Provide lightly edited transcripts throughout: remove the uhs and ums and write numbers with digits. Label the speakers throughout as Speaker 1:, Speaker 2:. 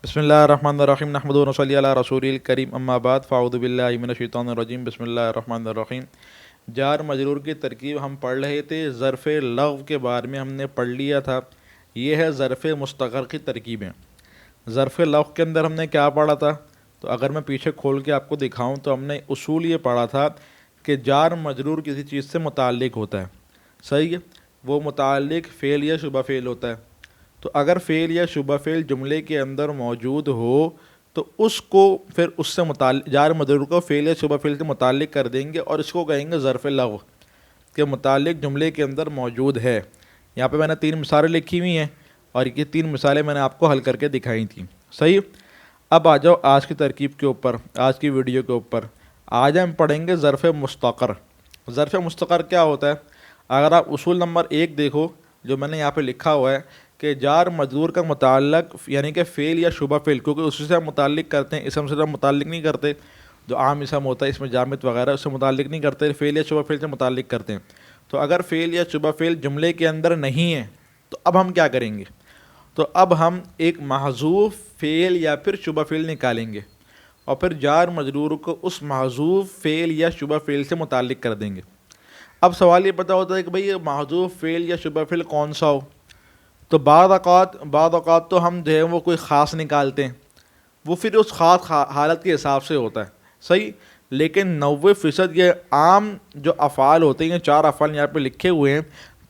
Speaker 1: بسم اللہ الرحمن الرحیم نحمد و نصلی علی رسول الکریم اما بعد فاعوذ باللہ من الشیطان الرجیم بسم اللہ الرحمن الرحیم۔ جار مجرور کی ترکیب ہم پڑھ رہے تھے، ظرف لغو کے بارے میں ہم نے پڑھ لیا تھا۔ یہ ہے ظرف مستقر کی ترکیبیں۔ ظرف لغو کے اندر ہم نے کیا پڑھا تھا؟ تو اگر میں پیچھے کھول کے آپ کو دکھاؤں تو ہم نے اصول یہ پڑھا تھا کہ جار مجرور کسی چیز سے متعلق ہوتا ہے، صحیح ہے؟ وہ متعلق فعل یا شبہ فعل ہوتا ہے۔ تو اگر فعل یا شبہ فعل جملے کے اندر موجود ہو تو اس کو پھر اس سے متعلق جار مجرور کو فعل یا شبہ فعل سے متعلق کر دیں گے اور اس کو کہیں گے ظرف لغو کے متعلق جملے کے اندر موجود ہے۔ یہاں پہ میں نے 3 مثالیں لکھی ہوئی ہیں اور یہ 3 مثالیں میں نے آپ کو حل کر کے دکھائی تھیں، صحیح؟ اب آ جاؤ آج کی ترکیب کے اوپر، آج کی ویڈیو کے اوپر۔ آج ہم پڑھیں گے ظرف مستقر۔ ظرف مستقر کیا ہوتا ہے؟ اگر آپ اصول نمبر 1 دیکھو جو میں نے یہاں پہ لکھا ہوا ہے کہ جار مجرور کا متعلق یعنی کہ فعل یا شبہ فعل، کیونکہ اسی سے ہم متعلق کرتے ہیں، اسم سے ہم متعلق نہیں کرتے، جو عام اسم ہوتا ہے اس میں جامد وغیرہ اس سے متعلق نہیں کرتے، فعل یا شبہ فعل سے متعلق کرتے ہیں۔ تو اگر فعل یا شبہ فعل جملے کے اندر نہیں ہے تو اب ہم کیا کریں گے؟ تو اب ہم ایک محذوف فعل یا پھر شبہ فعل نکالیں گے اور پھر جار مجرور کو اس محذوف فعل یا شبہ فعل سے متعلق کر دیں گے۔ اب سوال یہ پتہ ہوتا ہے کہ بھئی یہ محذوف فعل یا شبہ فعل کون سا ہو؟ تو بعض اوقات تو ہم جو ہے وہ کوئی خاص نکالتے ہیں، وہ پھر اس خاص حالت کے حساب سے ہوتا ہے، صحیح؟ لیکن 90% یہ عام جو افعال ہوتے ہیں، 4 افعال یہاں پہ لکھے ہوئے ہیں،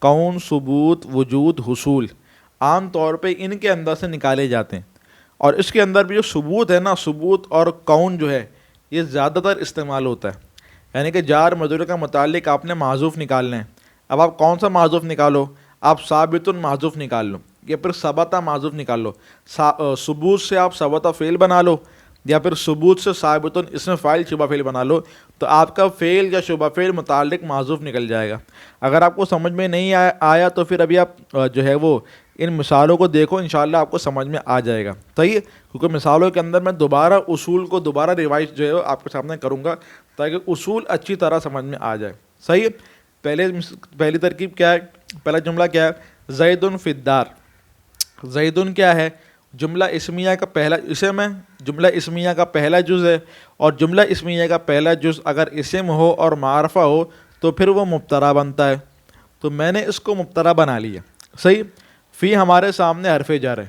Speaker 1: کون، ثبوت، وجود، حصول، عام طور پہ ان کے اندر سے نکالے جاتے ہیں۔ اور اس کے اندر بھی جو ثبوت ہے نا، ثبوت اور کون جو ہے یہ زیادہ تر استعمال ہوتا ہے، یعنی کہ جار مجرور کا متعلق آپ نے محذوف نکالنا ہے۔ اب آپ کون سا محذوف نکالو؟ آپ ثابت محذوف نکال لو یا پھر ثبت محذوف نکال لو۔ ثبوت سے آپ ثبت فعل بنا لو یا پھر ثبوت سے ثابت اسم فاعل شبہ فعل بنا لو، تو آپ کا فعل یا شبہ فعل متعلق محذوف نکل جائے گا۔ اگر آپ کو سمجھ میں نہیں آیا تو پھر ابھی آپ جو ہے وہ ان مثالوں کو دیکھو، انشاءاللہ آپ کو سمجھ میں آ جائے گا، صحیح ہے؟ کیونکہ مثالوں کے اندر میں دوبارہ اصول کو دوبارہ ریوائز جو ہے آپ کے سامنے کروں گا تاکہ اصول اچھی طرح سمجھ میں آ جائے، صحیح ہے؟ پہلی ترکیب کیا ہے؟ پہلا جملہ کیا ہے؟ زیدن فی الدار۔ زیدن کیا ہے؟ جملہ اسمیہ کا پہلا اسم ہے، جملہ اسمیہ کا پہلا جز ہے، اور جملہ اسمیہ کا پہلا جز اگر اسم ہو اور معرفہ ہو تو پھر وہ مبتدا بنتا ہے۔ تو میں نے اس کو مبتدا بنا لیا، صحیح؟ فی ہمارے سامنے حرف جر ہے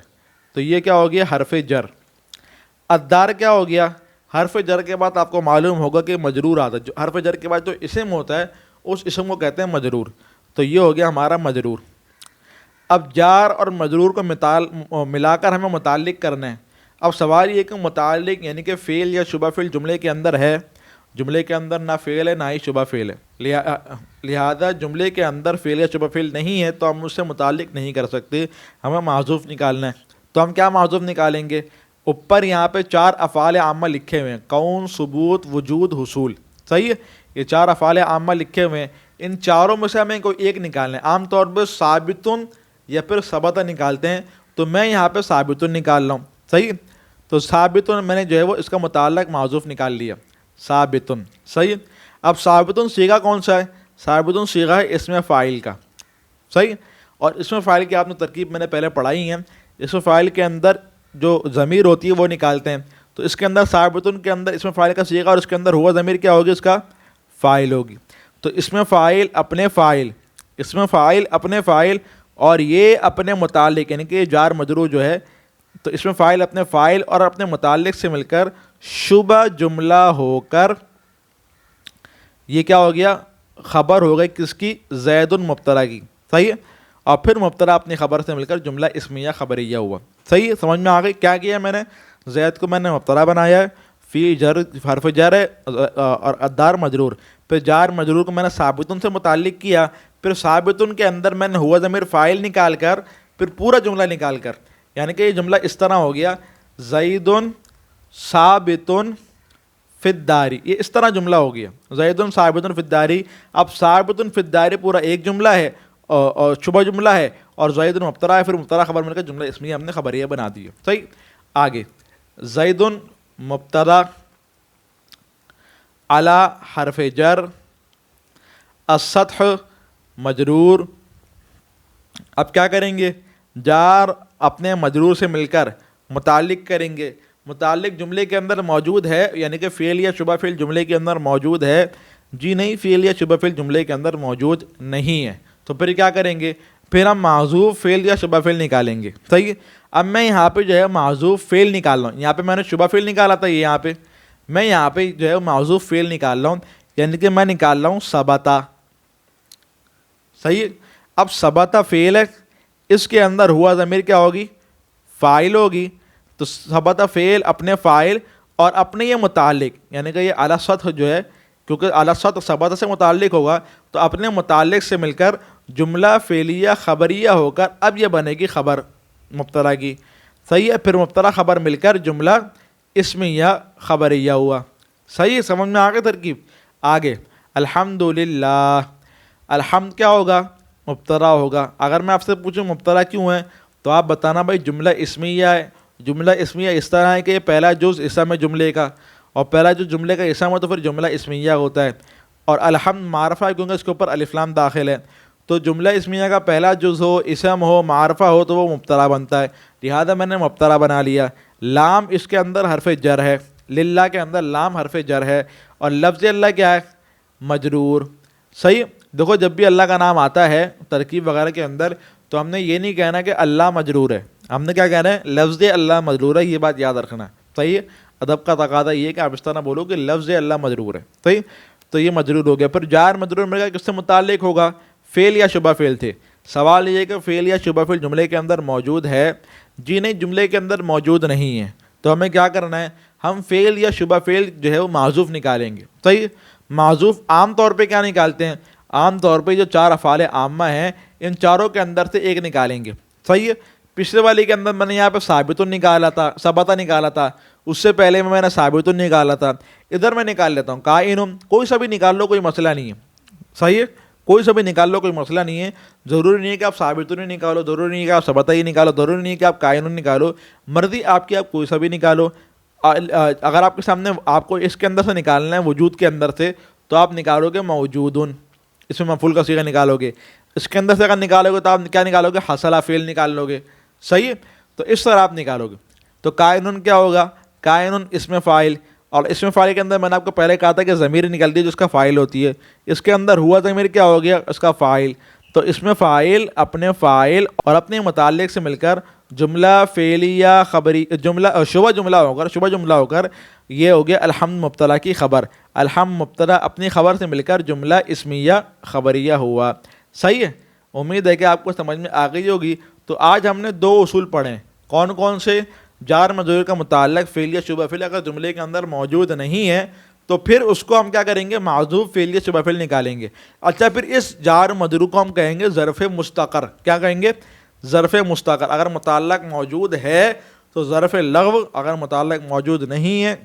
Speaker 1: تو یہ کیا ہو گیا؟ حرف جر۔ الدار کیا ہو گیا؟ حرف جر کے بعد آپ کو معلوم ہوگا کہ مجرور آتا ہے، جو حرف جر کے بعد جو اسم ہوتا ہے اس اسم کو کہتے ہیں مجرور، تو یہ ہو گیا ہمارا مجرور۔ اب جار اور مجرور کو ملا کر ہمیں متعلق کرنا ہے۔ اب سوال یہ کہ متعلق یعنی کہ فعل یا شبہ فعل جملے کے اندر ہے، جملے کے اندر نہ فعل ہے نہ ہی شبہ فعل ہے، لہذا جملے کے اندر فعل یا شبہ فعل نہیں ہے تو ہم اس سے متعلق نہیں کر سکتے، ہمیں محذوف نکالنا ہے۔ تو ہم کیا محذوف نکالیں گے؟ اوپر یہاں پہ 4 افعال عامہ لکھے ہوئے ہیں، کون، ثبوت، وجود، حصول، صحیح ہے؟ یہ 4 افعال عامہ لکھے ہوئے ہیں، ان چاروں میں سے ہمیں کوئی ایک نکالنا ہے۔ عام طور پہ ثابتن یا پھر ثبت نکالتے ہیں، تو میں یہاں پہ ثابتن نکال رہا ہوں، صحیح؟ تو ثابتن میں نے جو ہے وہ اس کا متعلق محذوف نکال لیا، ثابتن، صحیح؟ اب ثابتن صیغہ کون سا ہے؟ ثابتن صیغہ ہے اسم فاعل کا، صحیح؟ اور اسم فاعل کی آپ نے ترکیب میں نے پہلے پڑھائی ہے، اسم فاعل کے اندر جو ضمیر ہوتی ہے وہ نکالتے ہیں، تو اس کے اندر ثابتن کے اندر اسم فاعل کا صیغہ اور اس کے اندر ہوا ضمیر کیا ہوگی؟ اس کا فاعل ہوگی۔ تو اسم فاعل اپنے فاعل، اسم فاعل اپنے فاعل اور یہ اپنے متعلق یعنی کہ جار مجرور جو ہے، تو اسم فاعل اپنے فاعل اور اپنے متعلق سے مل کر شبہ جملہ ہو کر یہ کیا ہو گیا؟ خبر ہو گئی کس کی؟ زید مبتدا کی، صحیح ہے؟ اور پھر مبتدا اپنی خبر سے مل کر جملہ اسمیہ خبریہ ہوا، صحیح ہے؟ سمجھ میں آ گئی کیا کیا میں نے؟ زید کو میں نے مبتدا بنایا ہے، فی جر حرف جر ہے اور الدار مجرور، پھر جار مجرور کو میں نے ثابتن سے متعلق کیا، پھر ثابتن کے اندر میں نے ہوا ضمیر فاعل نکال کر پھر پورا جملہ نکال کر، یعنی کہ یہ جملہ اس طرح ہو گیا زیدن ثابتن فی الداری، یہ اس طرح جملہ ہو گیا زیدن ثابتن فی الداری۔ اب ثابتن فی الداری پورا ایک جملہ ہے اور شبہ جملہ ہے، اور زیدن مبتدا ہے، پھر مبتدا خبر مل کر جملہ اسمیہ ہم نے خبریہ بنا دی ہے، صحیح؟ آگے زیدن مبتدا علی حرف جر، السطح مجرور۔ اب کیا کریں گے؟ جار اپنے مجرور سے مل کر متعلق کریں گے، متعلق جملے کے اندر موجود ہے، یعنی کہ فعل یا شبہ فعل جملے کے اندر موجود ہے، جی نہیں فعل یا شبہ فعل جملے کے اندر موجود نہیں ہے، تو پھر کیا کریں گے، پھر ہم محذوف فعل یا شبہ فعل نکالیں گے. صحیح ہے. اب میں یہاں پہ جو ہے محذوف فعل نکال رہا ہوں، یہاں پہ میں نے شبہ فعل نکالا تھا، یہاں پہ میں یہاں پہ جو ہے محذوف فعل نکال رہا ہوں، یعنی کہ میں نکال رہا ہوں ثبتا. صحیح ہے. اب ثبتا فعل ہے، اس کے اندر ہوا ضمیر کیا ہوگی، فاعل ہوگی. تو ثبتا فعل اپنے فاعل اور اپنے یہ متعلق، یعنی کہ یہ اعلیٰ سطح جو ہے، کیونکہ اعلیٰ سطح ثبتا سے متعلق ہوگا تو اپنے متعلق سے مل کر جملہ فعلیہ خبریہ ہو کر اب یہ بنے گی خبر مبتدا کی. صحیح ہے. پھر مبتدا خبر مل کر جملہ اسمیہ خبریہ ہوا. صحیح ہے. سمجھ میں آگے ترکیب. آگے الحمدللہ، الحمد کیا ہوگا، مبتدا ہوگا. اگر میں آپ سے پوچھوں مبتدا کیوں ہے تو آپ بتانا بھائی جملہ اسمیہ ہے. جملہ اسمیہ اس طرح ہے کہ یہ پہلا جز اسم ہے جملے کا، اور پہلا جو جملے کا اسم ہو تو پھر جملہ اسمیہ ہوتا ہے. اور الحمد معرفہ ہے کیونکہ اس کے اوپر الف لام داخل ہے، تو جملہ اسمیہ کا پہلا جز ہو، اسم ہو، معرفہ ہو تو وہ مبتدا بنتا ہے. لہذا میں نے مبتدا بنا لیا. لام اس کے اندر حرف جر ہے، للہ کے اندر لام حرف جر ہے، اور لفظ اللہ کیا ہے، مجرور. صحیح. دیکھو جب بھی اللہ کا نام آتا ہے ترکیب وغیرہ کے اندر تو ہم نے یہ نہیں کہنا کہ اللہ مجرور ہے، ہم نے کیا کہنا ہے، لفظ اللہ مجرور ہے. یہ بات یاد رکھنا. صحیح ہے. ادب کا تقاضا یہ ہے کہ آپ اس طرح بولو کہ لفظ اللہ مجرور ہے. صحیح. تو یہ مجرور ہو گیا. پھر جار مجرور مل گا، کس سے متعلق ہوگا، فعل یا شبہ فعل تھے. سوال یہ ہے کہ فعل یا شبہ فعل جملے کے اندر موجود ہے، جی نہیں جملے کے اندر موجود نہیں ہے. تو ہمیں کیا کرنا ہے، ہم فعل یا شبہ فعل جو ہے وہ معذوف نکالیں گے. صحیح. معذوف عام طور پہ کیا نکالتے ہیں، عام طور پہ جو چار افعال عامہ ہیں ان چاروں کے اندر سے ایک نکالیں گے. صحیح ہے. پچھلے والی کے اندر میں نے یہاں پہ ثابت نکالا تھا، ثبتا نکالا تھا، اس سے پہلے میں نے ثابت نکالا تھا. ادھر میں نکال لیتا ہوں قائن، کوئی سا بھی نکال لو کوئی مسئلہ نہیں ہے. صحیح ہے. کوئی سا بھی نکال لو کوئی مسئلہ نہیں ہے. ضروری نہیں ہے کہ آپ ثابت نہیں نکالو، ضروری نہیں ہے کہ آپ ثبتا ہی نکالو، ضروری نہیں ہے کہ آپ قائن نکالو، مرضی آپ کی، آپ کوئی سا بھی نکالو. اگر آپ کے سامنے آپ کو اس کے اندر سے نکالنا ہے وجود کے اندر سے تو آپ نکالو گے موجودن، اس میں مفعول کا صیغہ نکالو گے. اس کے اندر سے اگر نکالو گے تو آپ کیا نکالو گے، حصلہ فعل نکال لو گے. صحیح ہے. تو اس طرح آپ نکالو گے. تو قائن کیا ہوگا، قائن اسم فاعل، اور اسم فاعل کے اندر میں نے آپ کو پہلے کہا تھا کہ ضمیر نکلتی ہے جو اس کا فاعل ہوتی ہے. اس کے اندر ہوا ضمیر کیا ہو گیا، اس کا فاعل. تو اس میں فاعل اپنے فاعل اور اپنے متعلق سے مل کر جملہ فعلیہ خبری، جملہ شبہ جملہ ہو کر یہ ہو گیا الحمد مبتدا کی خبر. الحمد مبتدا اپنی خبر سے مل کر جملہ اسمیہ خبریہ ہوا. صحیح ہے. امید ہے کہ آپ کو سمجھ میں آ گئی ہوگی. تو آج ہم نے دو اصول پڑھے ہیں. کون کون سے، جار مجرور کا متعلق فعل یا شبہ فعل اگر جملے کے اندر موجود نہیں ہے تو پھر اس کو ہم کیا کریں گے، معذوف فعل یا شبہ فعل نکالیں گے. اچھا پھر اس جار مجرور کو ہم کہیں گے ظرف مستقر. کیا کہیں گے، ظرف مستقر. اگر متعلق موجود ہے تو ظرف لغو، اگر متعلق موجود نہیں ہے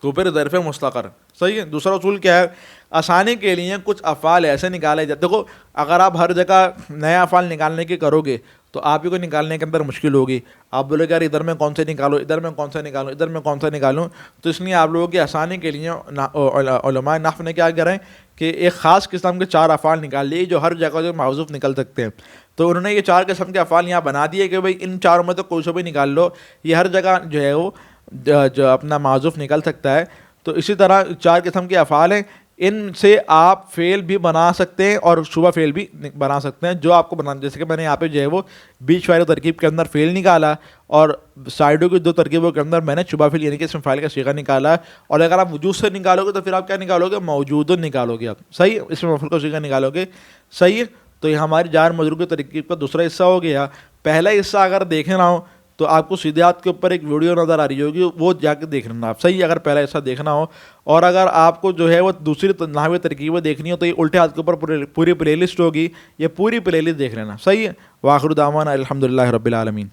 Speaker 1: تو پھر ظرف مستقر. صحیح ہے. دوسرا اصول کیا ہے، آسانی کے لیے کچھ افعال ایسے نکالے جاتے. دیکھو اگر آپ ہر جگہ نیا افعال نکالنے کی کرو گے تو آپ ہی کو نکالنے کے اندر مشکل ہوگی. آپ بولے کہ یار ادھر میں کون سے نکالوں، ادھر میں کون سے نکالوں، ادھر میں کون سے نکالوں. تو اس لیے آپ لوگوں کی آسانی کے لیے علماء نحو نے کیا کریں کہ ایک خاص قسم کے چار افعال نکال لیے جو ہر جگہ جو معذوف نکل سکتے ہیں. تو انہوں نے یہ چار قسم کے افعال یہاں بنا دیے کہ بھائی ان چاروں میں تو کوئی سا بھی نکال لو، یہ ہر جگہ جو ہے وہ جو اپنا معذوف نکل سکتا ہے. تو اسی طرح چار قسم کے افعال ہیں، ان سے آپ فعل بھی بنا سکتے ہیں اور شبہ فعل بھی بنا سکتے ہیں جو آپ کو بنانا. جیسے کہ میں نے یہاں پہ جو ہے وہ بیچ والے ترکیب کے اندر فعل نکالا اور سائڈوں کی دو ترکیبوں کے اندر میں نے شبہ فعل یعنی کہ اسم فاعل کا صیغہ نکالا. اور اگر آپ وجود سے نکالو گے تو پھر آپ کیا نکالو گے، موجود نکالو گے آپ. صحیح. اسم مفعول کا صیغہ نکالو گے. صحیح. تو یہ ہماری جار مجرور کی ترکیب کا دوسرا حصہ ہو گیا. پہلا حصہ اگر دیکھنا ہو تو آپ کو سیدھے ہاتھ کے اوپر ایک ویڈیو نظر آ رہی ہوگی، وہ جا کے دیکھ لینا آپ. صحیح. اگر پہلا حصہ دیکھنا ہو، اور اگر آپ کو جو ہے وہ دوسری نحوی ترکیبیں دیکھنی ہو تو یہ الٹے ہاتھ کے اوپر پوری پلے لسٹ ہوگی، یہ پوری پلے لسٹ دیکھ لینا. صحیح ہے. وآخر دعوانا الحمدللہ رب العالمین.